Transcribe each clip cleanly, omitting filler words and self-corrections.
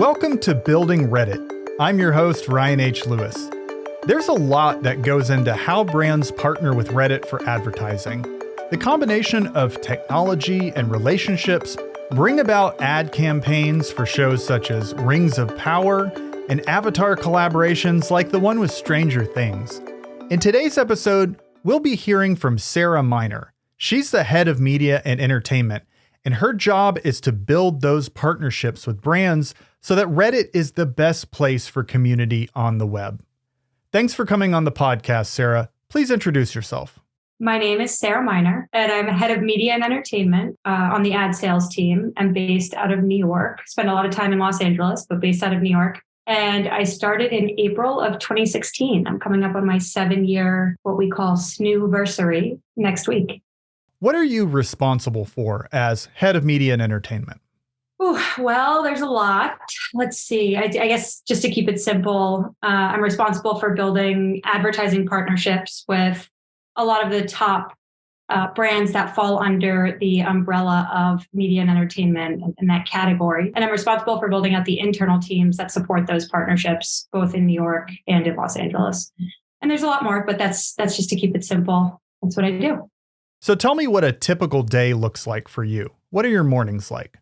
Welcome to Building Reddit. I'm your host, Ryan H. Lewis. There's a lot that goes into how brands partner with Reddit for advertising. The combination of technology and relationships bring about ad campaigns for shows such as Rings of Power and avatar collaborations like the one with Stranger Things. In today's episode, we'll be hearing from Sarah Miner. She's the head of media and entertainment, and her job is to build those partnerships with brands so that Reddit is the best place for community on the web. Thanks for coming on the podcast, Sarah. Please introduce yourself. My name is Sarah Miner, and I'm head of media and entertainment on the ad sales team. I'm based out of New York. Spent a lot of time in Los Angeles, but based out of New York. And I started in April of 2016. I'm coming up on my 7-year, what we call SNOOversary next week. What are you responsible for as head of media and entertainment? Well, there's a lot. Let's see. I guess just to keep it simple, I'm responsible for building advertising partnerships with a lot of the top brands that fall under the umbrella of media and entertainment in that category. And I'm responsible for building out the internal teams that support those partnerships, both in New York and in Los Angeles. And there's a lot more, but that's just to keep it simple. That's what I do. So tell me what a typical day looks like for you. What are your mornings like?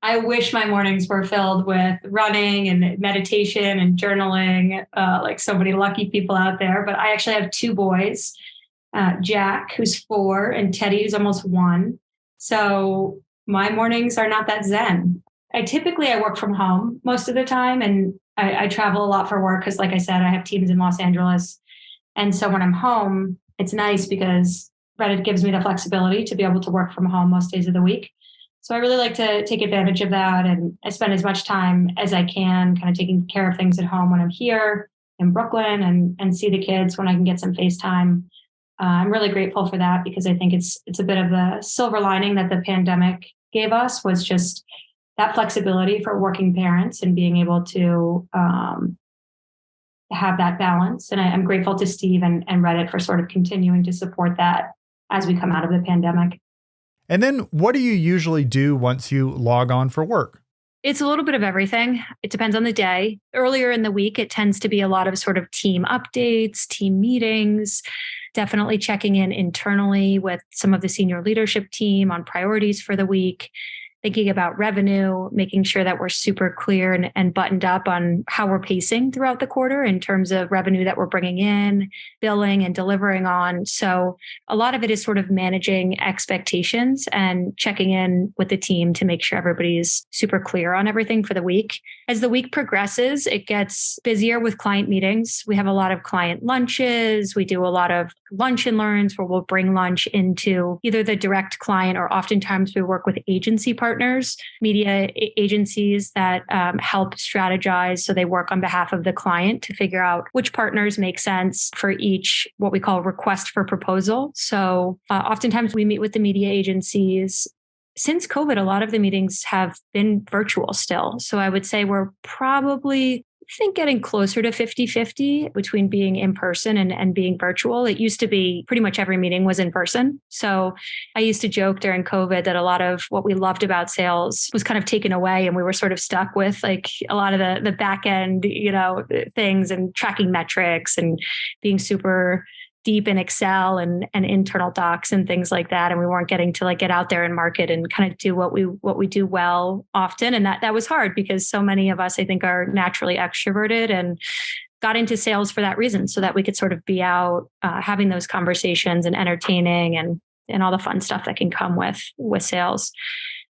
I wish my mornings were filled with running and meditation and journaling, like so many lucky people out there. But I actually have 2 boys, Jack, who's 4, and Teddy, who's almost 1. So my mornings are not that zen. I work from home most of the time, and I travel a lot for work because, like I said, I have teams in Los Angeles. And so when I'm home, it's nice because Reddit gives me the flexibility to be able to work from home most days of the week. So I really like to take advantage of that. And I spend as much time as I can kind of taking care of things at home when I'm here in Brooklyn and see the kids when I can get some FaceTime. I'm really grateful for that because I think it's a bit of the silver lining that the pandemic gave us was just that flexibility for working parents and being able to have that balance. And I'm grateful to Steve and Reddit for sort of continuing to support that as we come out of the pandemic. And then what do you usually do once you log on for work? It's a little bit of everything. It depends on the day. Earlier in the week, it tends to be a lot of sort of team updates, team meetings, definitely checking in internally with some of the senior leadership team on priorities for the week, thinking about revenue, making sure that we're super clear and buttoned up on how we're pacing throughout the quarter in terms of revenue that we're bringing in, billing and delivering on. So a lot of it is sort of managing expectations and checking in with the team to make sure everybody's super clear on everything for the week. As the week progresses, it gets busier with client meetings. We have a lot of client lunches. We do a lot of lunch and learns where we'll bring lunch into either the direct client or oftentimes we work with agency partners, media agencies that help strategize. So they work on behalf of the client to figure out which partners make sense for each, what we call request for proposal. So oftentimes we meet with the media agencies. Since COVID, a lot of the meetings have been virtual still. So I would say we're probably getting closer to 50-50 between being in person and being virtual. It used to be pretty much every meeting was in person. So I used to joke during COVID that a lot of what we loved about sales was kind of taken away and we were sort of stuck with like a lot of the back end, things and tracking metrics and being super deep in Excel and internal docs and things like that. And we weren't getting to like get out there and market and kind of do what we do well often. And that was hard because so many of us, I think, are naturally extroverted and got into sales for that reason, so that we could sort of be out having those conversations and entertaining and all the fun stuff that can come with sales.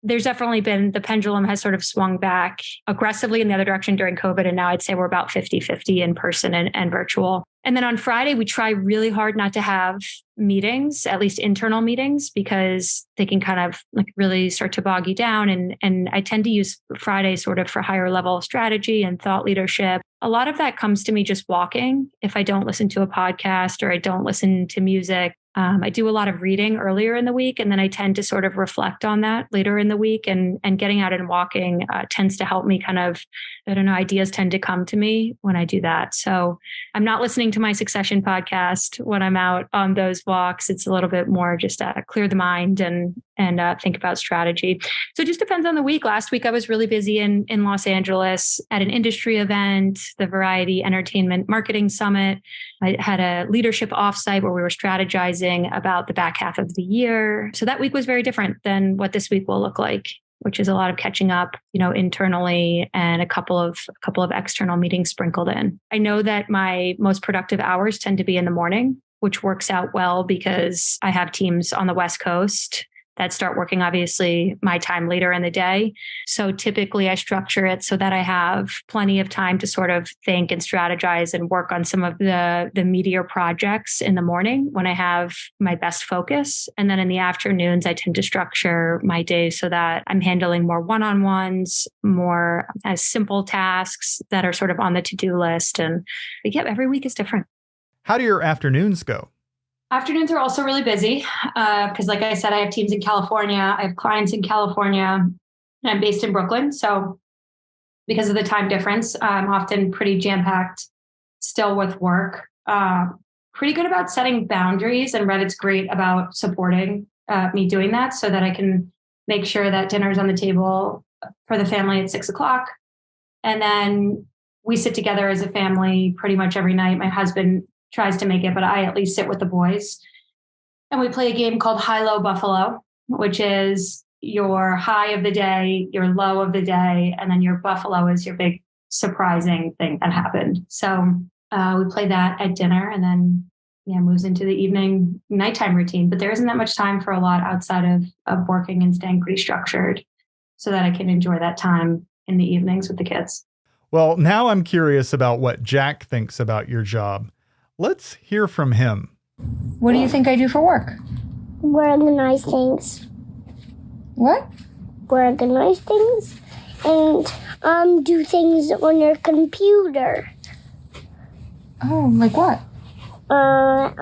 There's definitely been, the pendulum has sort of swung back aggressively in the other direction during COVID. And now I'd say we're about 50-50 in person and virtual. And then on Friday, we try really hard not to have meetings, at least internal meetings, because they can kind of like really start to bog you down. And I tend to use Friday sort of for higher level strategy and thought leadership. A lot of that comes to me just walking. If I don't listen to a podcast or I don't listen to music, I do a lot of reading earlier in the week, and then I tend to sort of reflect on that later in the week. And getting out and walking tends to help me kind of, ideas tend to come to me when I do that. So I'm not listening to my Succession podcast when I'm out on those walks. It's a little bit more just clear the mind and and think about strategy. So it just depends on the week. Last week, I was really busy in Los Angeles at an industry event, the Variety Entertainment Marketing Summit. I had a leadership offsite where we were strategizing about the back half of the year. So that week was very different than what this week will look like, which is a lot of catching up, internally and a couple of external meetings sprinkled in. I know that my most productive hours tend to be in the morning, which works out well because I have teams on the West Coast that start working, obviously, my time later in the day. So typically I structure it so that I have plenty of time to sort of think and strategize and work on some of the meatier projects in the morning when I have my best focus. And then in the afternoons, I tend to structure my day so that I'm handling more one-on-ones, more as simple tasks that are sort of on the to-do list. And yeah, every week is different. How do your afternoons go? Afternoons are also really busy because, like I said, I have teams in California. I have clients in California, and I'm based in Brooklyn. So because of the time difference, I'm often pretty jam-packed still with work. Pretty good about setting boundaries, and Reddit's great about supporting me doing that so that I can make sure that dinner's on the table for the family at 6:00. And then we sit together as a family pretty much every night. My husband tries to make it, but I at least sit with the boys. And we play a game called High-Low Buffalo, which is your high of the day, your low of the day, and then your buffalo is your big surprising thing that happened. So we play that at dinner, and then moves into the evening nighttime routine. But there isn't that much time for a lot outside of working and staying pretty structured so that I can enjoy that time in the evenings with the kids. Well, now I'm curious about what Jack thinks about your job. Let's hear from him. What do you think I do for work? Organize things. What? Organize things and do things on your computer. Oh, like what? I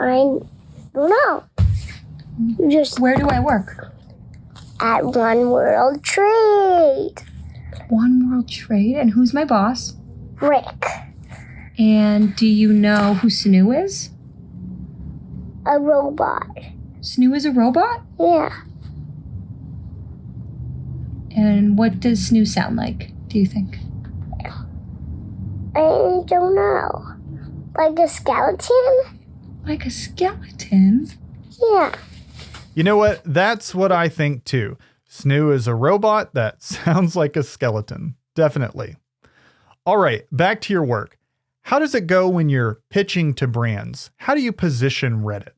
don't know. Just Where do I work? at One World Trade. One World Trade. And who's my boss? Rick, And do you know who Snoo is? a robot. Snoo is a robot? Yeah. And what does Snoo sound like, do you think? I don't know. Like a skeleton? Like a skeleton? Yeah. You know what? That's what I think too. Snoo is a robot that sounds like a skeleton. Definitely. All right, back to your work. How does it go when you're pitching to brands? How do you position Reddit?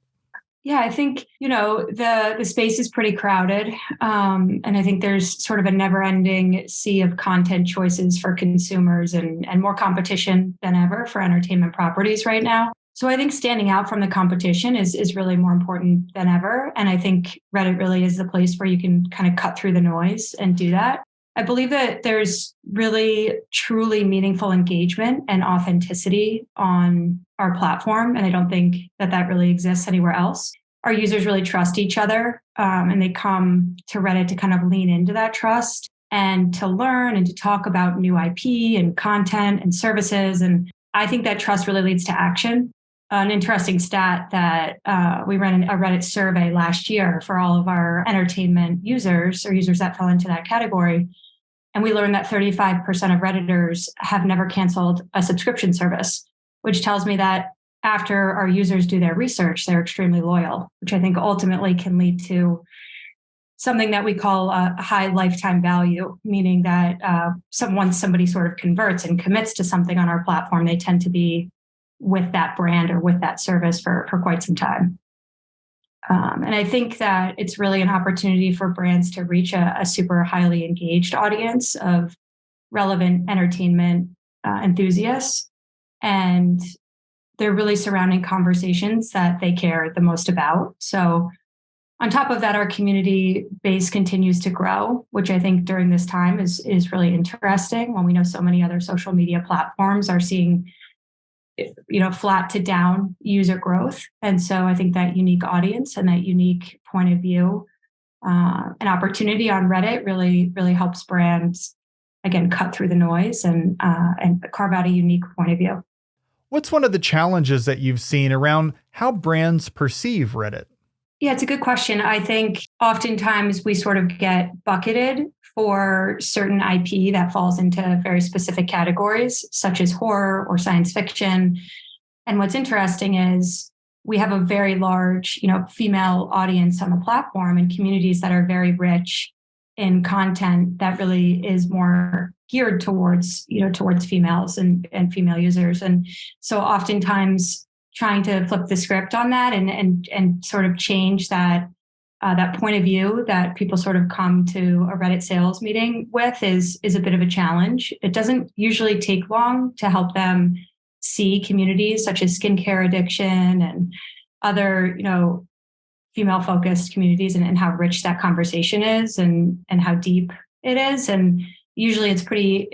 Yeah, I think, the space is pretty crowded. And I think there's sort of a never ending sea of content choices for consumers and more competition than ever for entertainment properties right now. So I think standing out from the competition is really more important than ever. And I think Reddit really is the place where you can kind of cut through the noise and do that. I believe that there's really truly meaningful engagement and authenticity on our platform. And I don't think that really exists anywhere else. Our users really trust each other, and they come to Reddit to kind of lean into that trust and to learn and to talk about new IP and content and services. And I think that trust really leads to action. An interesting stat that we ran a Reddit survey last year for all of our entertainment users or users that fell into that category. And we learned that 35% of Redditors have never canceled a subscription service, which tells me that after our users do their research, they're extremely loyal, which I think ultimately can lead to something that we call a high lifetime value, meaning that once somebody sort of converts and commits to something on our platform, they tend to be with that brand or with that service for quite some time. And I think that it's really an opportunity for brands to reach a super highly engaged audience of relevant entertainment enthusiasts. And they're really surrounding conversations that they care the most about. So on top of that, our community base continues to grow, which I think during this time is really interesting when we know so many other social media platforms are seeing flat to down user growth. And so I think that unique audience and that unique point of view, an opportunity on Reddit really, really helps brands, again, cut through the noise and carve out a unique point of view. What's one of the challenges that you've seen around how brands perceive Reddit? Yeah, it's a good question. I think oftentimes we sort of get bucketed for certain IP that falls into very specific categories, such as horror or science fiction. And what's interesting is we have a very large, female audience on the platform and communities that are very rich in content that really is more geared towards, towards females and female users. And so oftentimes trying to flip the script on that and sort of change that that point of view that people sort of come to a Reddit sales meeting with is a bit of a challenge. It doesn't usually take long to help them see communities such as skincare addiction and other, female focused communities and how rich that conversation is and how deep it is. And usually it's pretty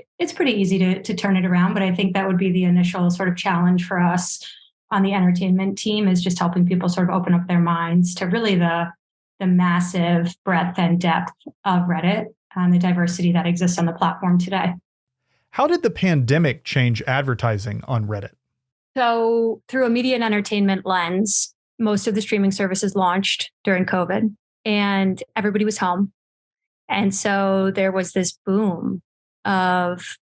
easy to turn it around. But I think that would be the initial sort of challenge for us on the entertainment team, is just helping people sort of open up their minds to really the massive breadth and depth of Reddit and the diversity that exists on the platform today. How did the pandemic change advertising on Reddit? So through a media and entertainment lens, most of the streaming services launched during COVID and everybody was home. And so there was this boom of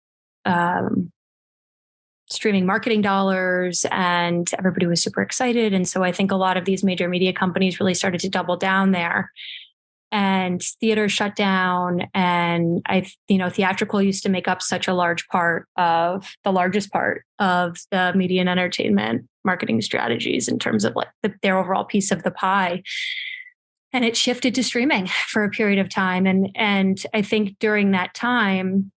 streaming marketing dollars and everybody was super excited. And so I think a lot of these major media companies really started to double down there. And theaters shut down. And theatrical used to make up such a large part of the largest part of the media and entertainment marketing strategies in terms of like their overall piece of the pie. And it shifted to streaming for a period of time. And I think during that time,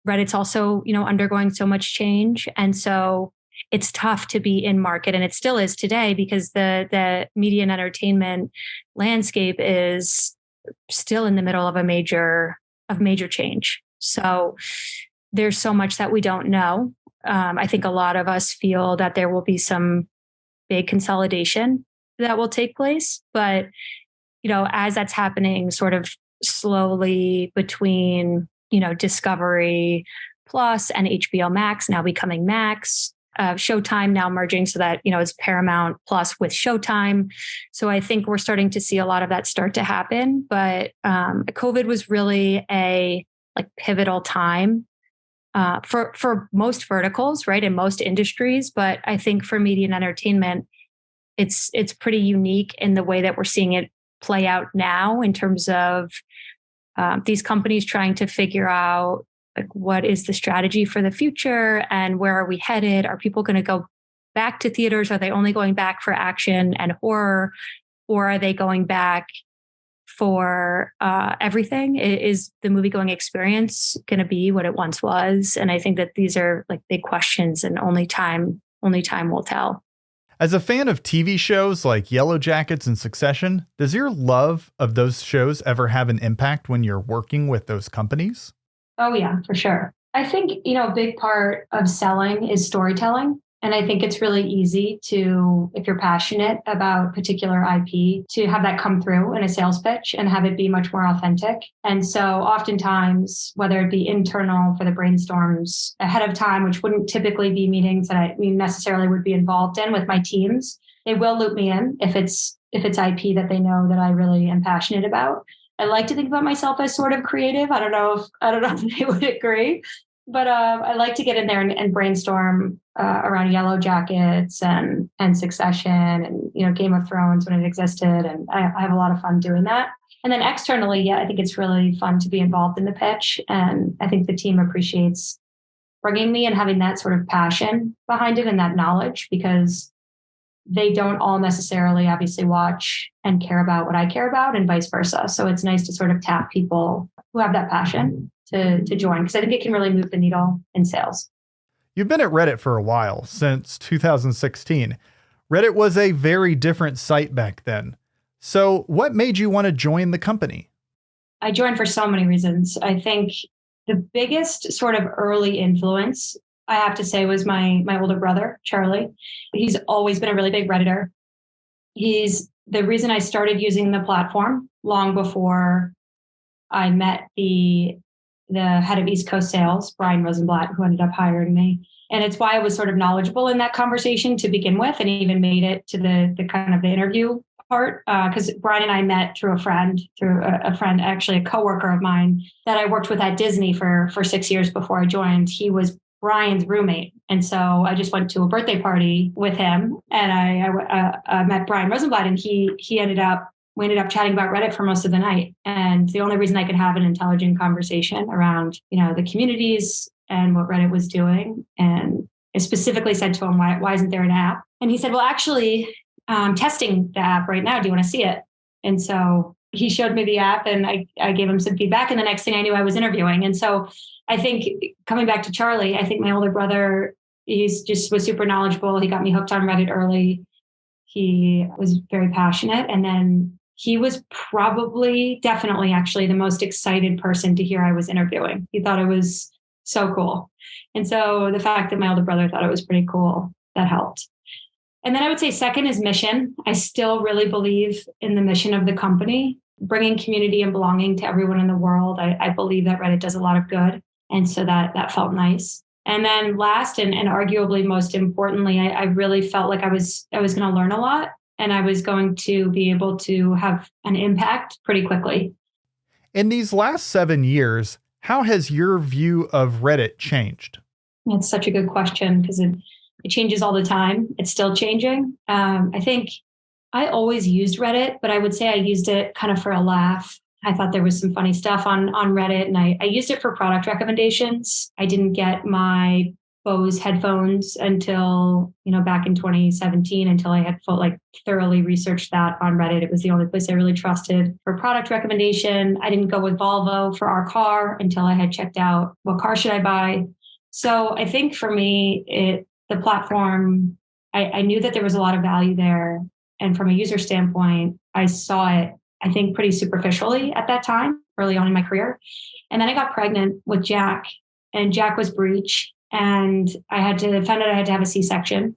Reddit's also, undergoing so much change. And so it's tough to be in market, and it still is today because the media and entertainment landscape is still in the middle of major change. So there's so much that we don't know. I think a lot of us feel that there will be some big consolidation that will take place, but as that's happening sort of slowly between Discovery Plus and HBO Max now becoming Max, Showtime now merging so that, it's Paramount Plus with Showtime. So I think we're starting to see a lot of that start to happen. But COVID was really a pivotal time for most verticals, right, in most industries. But I think for media and entertainment, it's pretty unique in the way that we're seeing it play out now in terms of these companies trying to figure out what is the strategy for the future and where are we headed? Are people going to go back to theaters? Are they only going back for action and horror? Or are they going back for everything? Is the movie going experience going to be what it once was? And I think that these are big questions, and only time will tell. As a fan of TV shows like Yellow Jackets and Succession, does your love of those shows ever have an impact when you're working with those companies? Oh, yeah, for sure. I think, a big part of selling is storytelling. And I think it's really easy to, if you're passionate about particular IP, to have that come through in a sales pitch and have it be much more authentic. And so oftentimes, whether it be internal for the brainstorms ahead of time, which wouldn't typically be meetings that I necessarily would be involved in with my teams, they will loop me in if it's IP that they know that I really am passionate about. I like to think about myself as sort of creative. I don't know if they would agree, but I like to get in there and brainstorm around Yellow Jackets and Succession and Game of Thrones when it existed, and I have a lot of fun doing that. And then externally, I think it's really fun to be involved in the pitch, and I think the team appreciates bringing me and having that sort of passion behind it and that knowledge, because they don't all necessarily obviously watch and care about what I care about, and vice versa. So it's nice to sort of tap people who have that passion to join, because I think it can really move the needle in sales. You've been at Reddit for a while, since 2016. Reddit was a very different site back then. So what made you want to join the company? I joined for so many reasons. I think the biggest sort of early influence, I have to say, was my older brother, Charlie. He's always been a really big Redditor. He's the reason I started using the platform long before I met the head of East Coast sales, Brian Rosenblatt, who ended up hiring me. And it's why I was sort of knowledgeable in that conversation to begin with, and even made it to the kind of the interview part, because Brian and I met through a friend, actually a coworker of mine that I worked with at Disney for 6 years before I joined. He was Brian's roommate. And so I just went to a birthday party with him, and I met Brian Rosenblatt, and we ended up chatting about Reddit for most of the night. And the only reason I could have an intelligent conversation around, the communities and what Reddit was doing. And I specifically said to him, why isn't there an app? And he said, well, actually, I'm testing the app right now. Do you want to see it? And so he showed me the app, and I gave him some feedback. And the next thing I knew, I was interviewing. And so I think, coming back to Charlie, I think my older brother, was super knowledgeable. He got me hooked on Reddit early. He was very passionate. And then he was definitely actually the most excited person to hear I was interviewing. He thought it was so cool. And so the fact that my older brother thought it was pretty cool, that helped. And then I would say second is mission. I still really believe in the mission of the company, bringing community and belonging to everyone in the world. I believe that Reddit does a lot of good. And so that felt nice. And then last and arguably most importantly, I really felt like I was going to learn a lot, and I was going to be able to have an impact pretty quickly. In these last 7 years, how has your view of Reddit changed? That's such a good question, because it changes all the time. It's still changing. I think I always used Reddit, but I would say I used it kind of for a laugh. I thought there was some funny stuff on Reddit, and I used it for product recommendations. I didn't get my Bose headphones until, back in 2017, until I had thoroughly researched that on Reddit. It was the only place I really trusted for product recommendation. I didn't go with Volvo for our car until I had checked out what car should I buy. So I think for me, the platform, I knew that there was a lot of value there. And from a user standpoint, I saw it, I think, pretty superficially at that time, early on in my career. And then I got pregnant with Jack, and Jack was breech, and I found out I had to have a C-section.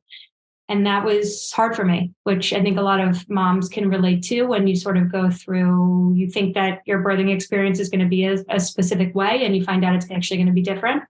And that was hard for me, which I think a lot of moms can relate to. When you sort of go through, you think that your birthing experience is going to be a specific way, and you find out it's actually going to be different.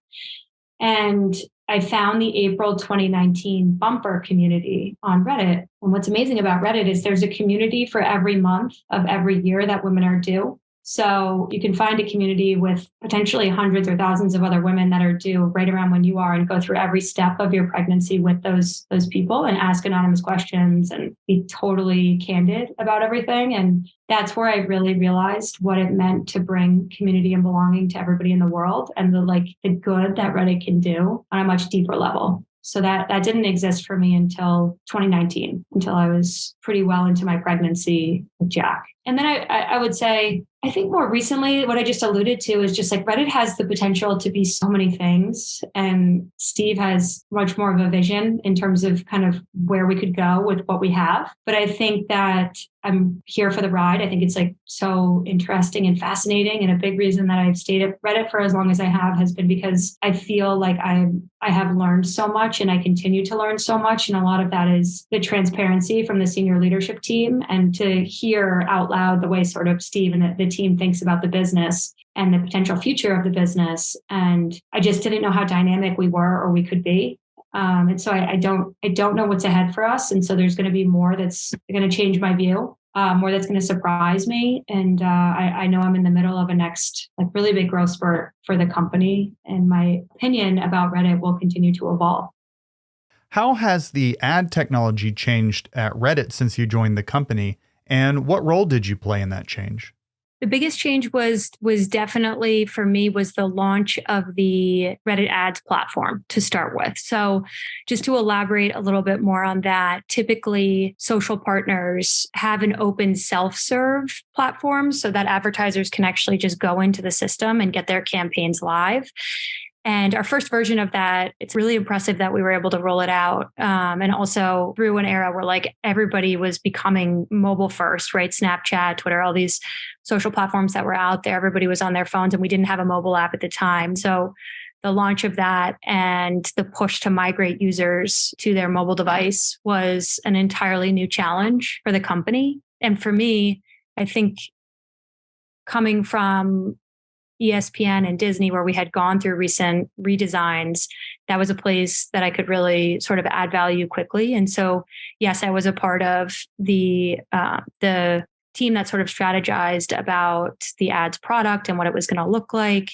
And I found the April 2019 bumper community on Reddit. And what's amazing about Reddit is there's a community for every month of every year that women are due. So you can find a community with potentially hundreds or thousands of other women that are due right around when you are, and go through every step of your pregnancy with those people and ask anonymous questions and be totally candid about everything. And that's where I really realized what it meant to bring community and belonging to everybody in the world, and the good that Reddit can do on a much deeper level. So that didn't exist for me until 2019, until I was pretty well into my pregnancy with Jack. And then I would say, I think more recently, what I just alluded to is just Reddit has the potential to be so many things. And Steve has much more of a vision in terms of kind of where we could go with what we have. But I think that I'm here for the ride. I think it's so interesting and fascinating. And a big reason that I've stayed at Reddit for as long as I have has been because I feel like I have learned so much, and I continue to learn so much. And a lot of that is the transparency from the senior leadership team, and to hear out loud the way sort of Steve and the team thinks about the business and the potential future of the business. And I just didn't know how dynamic we were or we could be. And so I don't know what's ahead for us. And so there's going to be more that's going to change my view, more that's going to surprise me. And I know I'm in the middle of a next really big growth spurt for the company. And my opinion about Reddit will continue to evolve. How has the ad technology changed at Reddit since you joined the company? And what role did you play in that change? The biggest change was definitely for me was the launch of the Reddit ads platform to start with. So just to elaborate a little bit more on that, typically social partners have an open self-serve platform so that advertisers can actually just go into the system and get their campaigns live. And our first version of that, it's really impressive that we were able to roll it out. And also through an era where everybody was becoming mobile first, right? Snapchat, Twitter, all these social platforms that were out there, everybody was on their phones, and we didn't have a mobile app at the time. So the launch of that and the push to migrate users to their mobile device was an entirely new challenge for the company. And for me, I think coming from ESPN and Disney, where we had gone through recent redesigns, that was a place that I could really sort of add value quickly. And so, yes, I was a part of the team that sort of strategized about the ads product and what it was going to look like.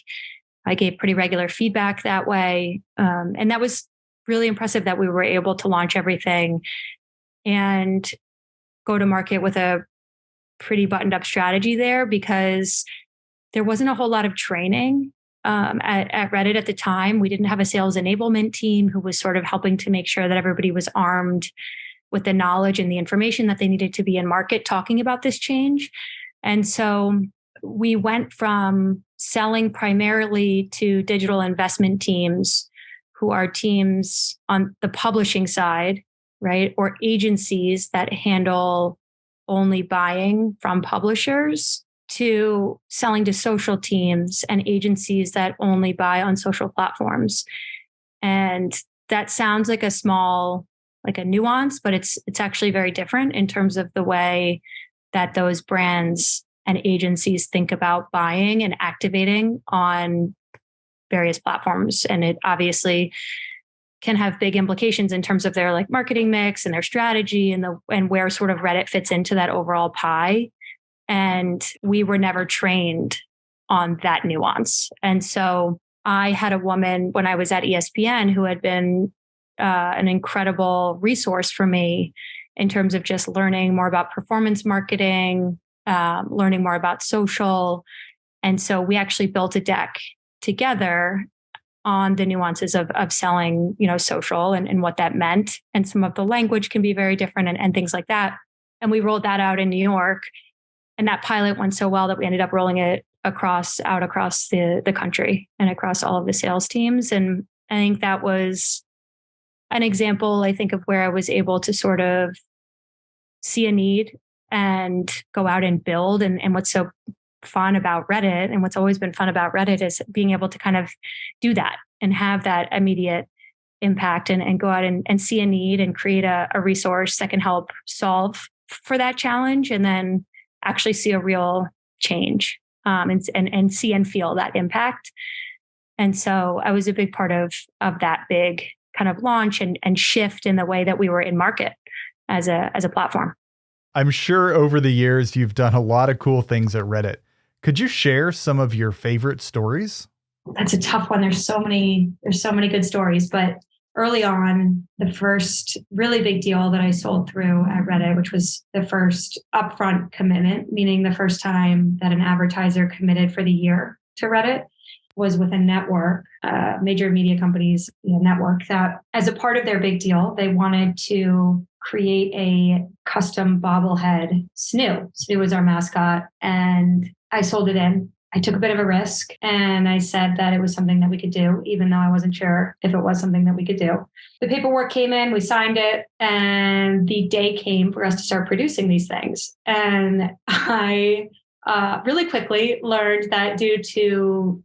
I gave pretty regular feedback that way. And that was really impressive that we were able to launch everything and go to market with a pretty buttoned up strategy there, because there wasn't a whole lot of training at Reddit at the time. We didn't have a sales enablement team who was sort of helping to make sure that everybody was armed with the knowledge and the information that they needed to be in market talking about this change. And so we went from selling primarily to digital investment teams, who are teams on the publishing side, right? Or agencies that handle only buying from publishers, to selling to social teams and agencies that only buy on social platforms. And that sounds like a nuance, but it's actually very different in terms of the way that those brands and agencies think about buying and activating on various platforms. And it obviously can have big implications in terms of their like marketing mix and their strategy and where sort of Reddit fits into that overall pie. And we were never trained on that nuance. And so I had a woman when I was at ESPN who had been an incredible resource for me in terms of just learning more about performance marketing, learning more about social. And so we actually built a deck together on the nuances of selling, social and what that meant. And some of the language can be very different and things like that. And we rolled that out in New York. And that pilot went so well that we ended up rolling it across the country and across all of the sales teams. And I think that was an example, of where I was able to sort of see a need and go out and build. And what's so fun about Reddit, and what's always been fun about Reddit, is being able to kind of do that and have that immediate impact and go out and see a need and create a resource that can help solve for that challenge, and then actually see a real change and see and feel that impact. And so I was a big part of that big kind of launch and shift in the way that we were in market as a platform. I'm sure over the years you've done a lot of cool things at Reddit. Could you share some of your favorite stories? That's a tough one. There's so many good stories, but early on, the first really big deal that I sold through at Reddit, which was the first upfront commitment, meaning the first time that an advertiser committed for the year to Reddit, was with a network, major media companies network, that as a part of their big deal, they wanted to create a custom bobblehead Snoo. Snoo was our mascot, and I sold it in. I took a bit of a risk and I said that it was something that we could do, even though I wasn't sure if it was something that we could do. The paperwork came in, we signed it, and the day came for us to start producing these things. And I really quickly learned that due to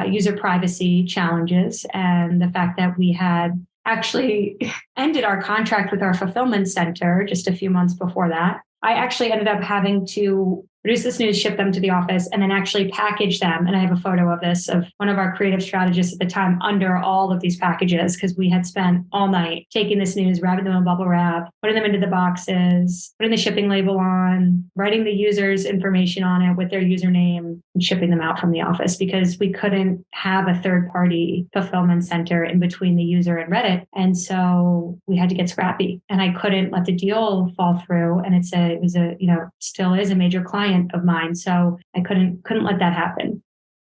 user privacy challenges and the fact that we had actually ended our contract with our fulfillment center just a few months before that, I actually ended up having to produce this news, ship them to the office, and then actually package them. And I have a photo of this, of one of our creative strategists at the time under all of these packages, because we had spent all night taking this news, wrapping them in bubble wrap, putting them into the boxes, putting the shipping label on, writing the user's information on it with their username, and shipping them out from the office, because we couldn't have a third-party fulfillment center in between the user and Reddit. And so we had to get scrappy, and I couldn't let the deal fall through. And still is a major client of mine. So I couldn't let that happen.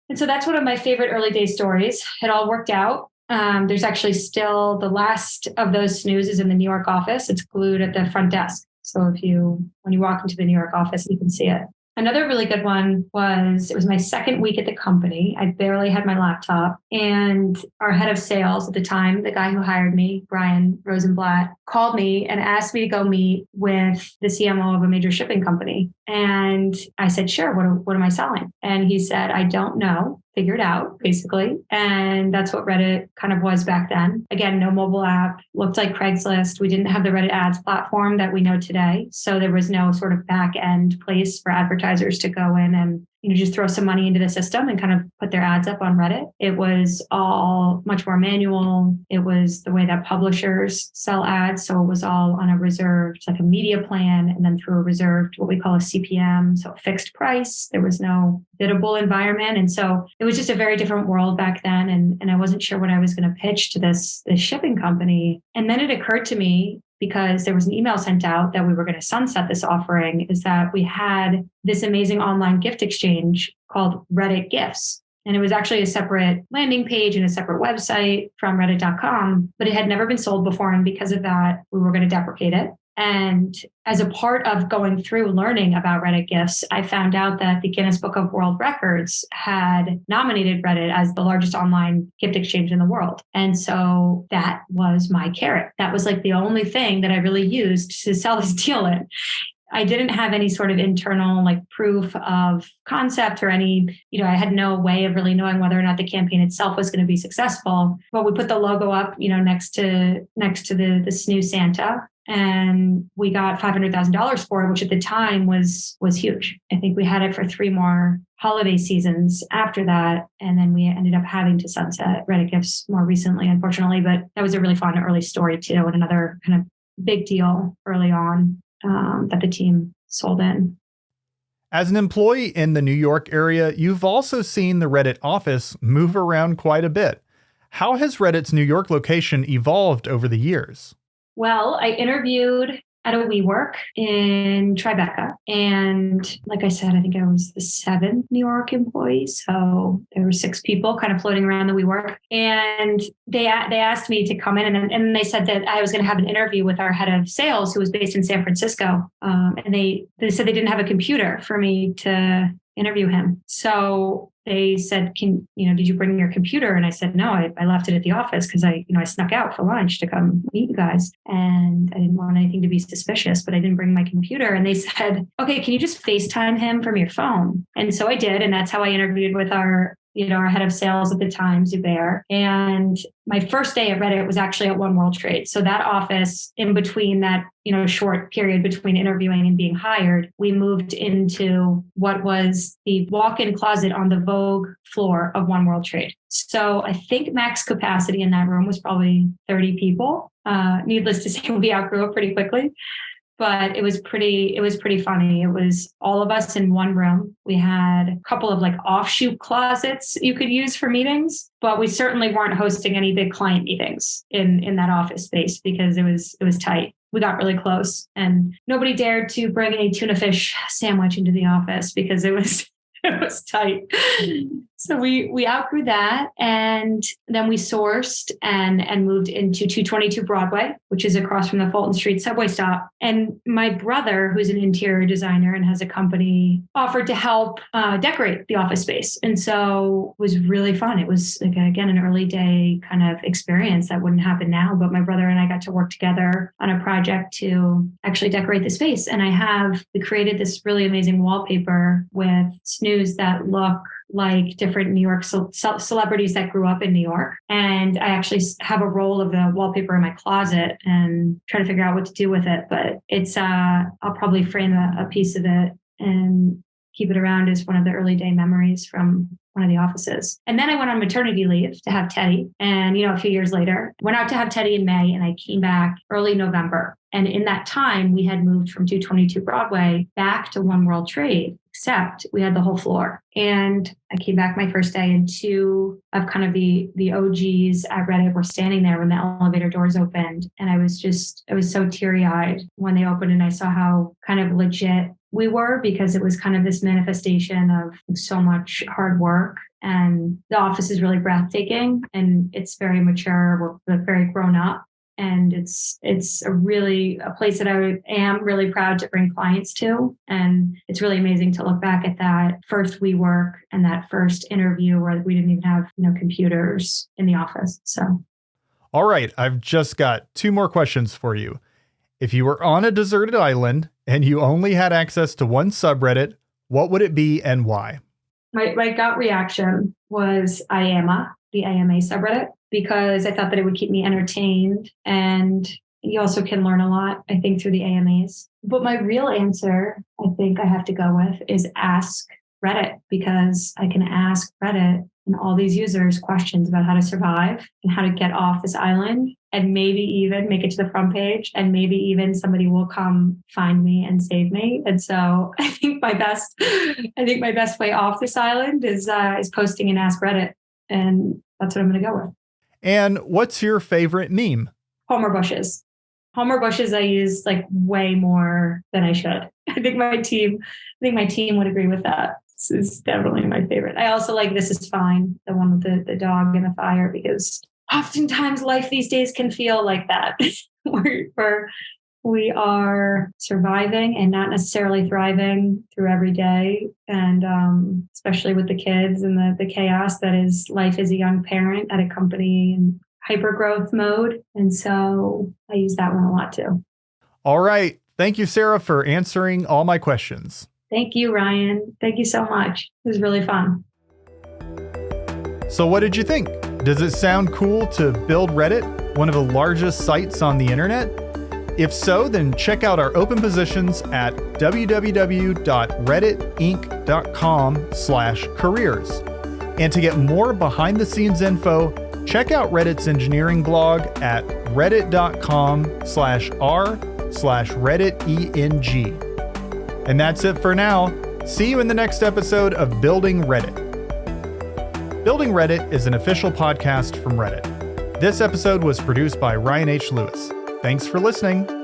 And so that's one of my favorite early day stories. It all worked out. There's actually still the last of those Snoos is in the New York office. It's glued at the front desk. So when you walk into the New York office, you can see it. Another really good one it was my second week at the company. I barely had my laptop, and our head of sales at the time, the guy who hired me, Brian Rosenblatt, called me and asked me to go meet with the CMO of a major shipping company. And I said, sure, what am I selling? And he said, I don't know. Figure it out, basically. And that's what Reddit kind of was back then. Again, no mobile app, looked like Craigslist. We didn't have the Reddit ads platform that we know today. So there was no sort of back end place for advertisers to go in and just throw some money into the system and kind of put their ads up on Reddit. It was all much more manual. It was the way that publishers sell ads. So it was all on a reserved, like a media plan, and then through a reserved, what we call a CPM. So a fixed price. There was no biddable environment. And so it was just a very different world back then. And I wasn't sure what I was going to pitch to this shipping company. And then it occurred to me, because there was an email sent out that we were going to sunset this offering, is that we had this amazing online gift exchange called Reddit Gifts. And it was actually a separate landing page and a separate website from reddit.com, but it had never been sold before. And because of that, we were going to deprecate it. And as a part of going through learning about Reddit Gifts, I found out that the Guinness Book of World Records had nominated Reddit as the largest online gift exchange in the world. And so that was my carrot. That was like the only thing that I really used to sell this deal in. I didn't have any sort of internal like proof of concept or any, I had no way of really knowing whether or not the campaign itself was going to be successful. But we put the logo up, next to the Snoo Santa. And we got $500,000 for it, which at the time was huge. I think we had it for 3 more holiday seasons after that. And then we ended up having to sunset Reddit Gifts more recently, unfortunately. But that was a really fun early story too, and another kind of big deal early on that the team sold in. As an employee in the New York area, you've also seen the Reddit office move around quite a bit. How has Reddit's New York location evolved over the years? Well, I interviewed at a WeWork in Tribeca. And like I said, I think I was the 7th New York employee. So there were 6 people kind of floating around the WeWork. And they asked me to come in and they said that I was going to have an interview with our head of sales, who was based in San Francisco. And they said they didn't have a computer for me to interview him. So they said, did you bring your computer? And I said, no, I left it at the office because I snuck out for lunch to come meet you guys. And I didn't want anything to be suspicious, but I didn't bring my computer. And they said, okay, can you just FaceTime him from your phone? And so I did. And that's how I interviewed with our head of sales at the time, Zubair. And my first day at Reddit was actually at One World Trade. So that office, in between that, short period between interviewing and being hired, we moved into what was the walk-in closet on the Vogue floor of One World Trade. So I think max capacity in that room was probably 30 people. Needless to say, we outgrew it pretty quickly. But it was pretty funny. It was all of us in one room. We had a couple of like offshoot closets you could use for meetings, but we certainly weren't hosting any big client meetings in that office space because it was tight. We got really close and nobody dared to bring a tuna fish sandwich into the office because it was tight. So we outgrew that, and then we sourced and moved into 222 Broadway, which is across from the Fulton Street subway stop. And my brother, who's an interior designer and has a company, offered to help decorate the office space. And so it was really fun. It was, like, again, an early day kind of experience that wouldn't happen now. But my brother and I got to work together on a project to actually decorate the space. And we created this really amazing wallpaper with Snoos that look like different New York celebrities that grew up in New York. And I actually have a roll of the wallpaper in my closet and try to figure out what to do with it. But it's, I'll probably frame a piece of it and keep it around as one of the early day memories from one of the offices. And then I went on maternity leave to have Teddy. And, a few years later, went out to have Teddy in May, and I came back early November. And in that time, we had moved from 222 Broadway back to One World Trade, except we had the whole floor. And I came back my first day, and 2 of kind of the OGs at Reddit were standing there when the elevator doors opened. And I was so teary-eyed when they opened, and I saw how kind of legit we were, because it was kind of this manifestation of so much hard work. And the office is really breathtaking, and it's very mature. We're very grown up. And it's a place that I am really proud to bring clients to. And it's really amazing to look back at that first WeWork and that first interview where we didn't even have, computers in the office. So. All right. I've just got 2 more questions for you. If you were on a deserted island and you only had access to one subreddit, what would it be and why? My gut reaction was IAMA, the AMA subreddit, because I thought that it would keep me entertained. And you also can learn a lot, I think, through the AMAs. But my real answer, I think I have to go with, is Ask Reddit because I can ask Reddit and all these users questions about how to survive and how to get off this island and maybe even make it to the front page and maybe even somebody will come find me and save me. And so I think my best way off this island is posting an Ask Reddit, and that's what I'm going to go with. And what's your favorite meme? Homer bushes. Homer bushes I use like way more than I should. I think my team would agree with that. This is definitely my favorite. I also like This Is Fine, the one with the dog in the fire, because oftentimes life these days can feel like that. where we are surviving and not necessarily thriving through every day. And especially with the kids and the chaos that is life as a young parent at a company in hypergrowth mode. And so I use that one a lot too. All right. Thank you, Sarah, for answering all my questions. Thank you, Ryan. Thank you so much. It was really fun. So what did you think? Does it sound cool to build Reddit, one of the largest sites on the internet? If so, then check out our open positions at www.redditinc.com/careers. And to get more behind the scenes info, check out Reddit's engineering blog at reddit.com/r/redditeng. And that's it for now. See you in the next episode of Building Reddit. Building Reddit is an official podcast from Reddit. This episode was produced by Ryan H. Lewis. Thanks for listening.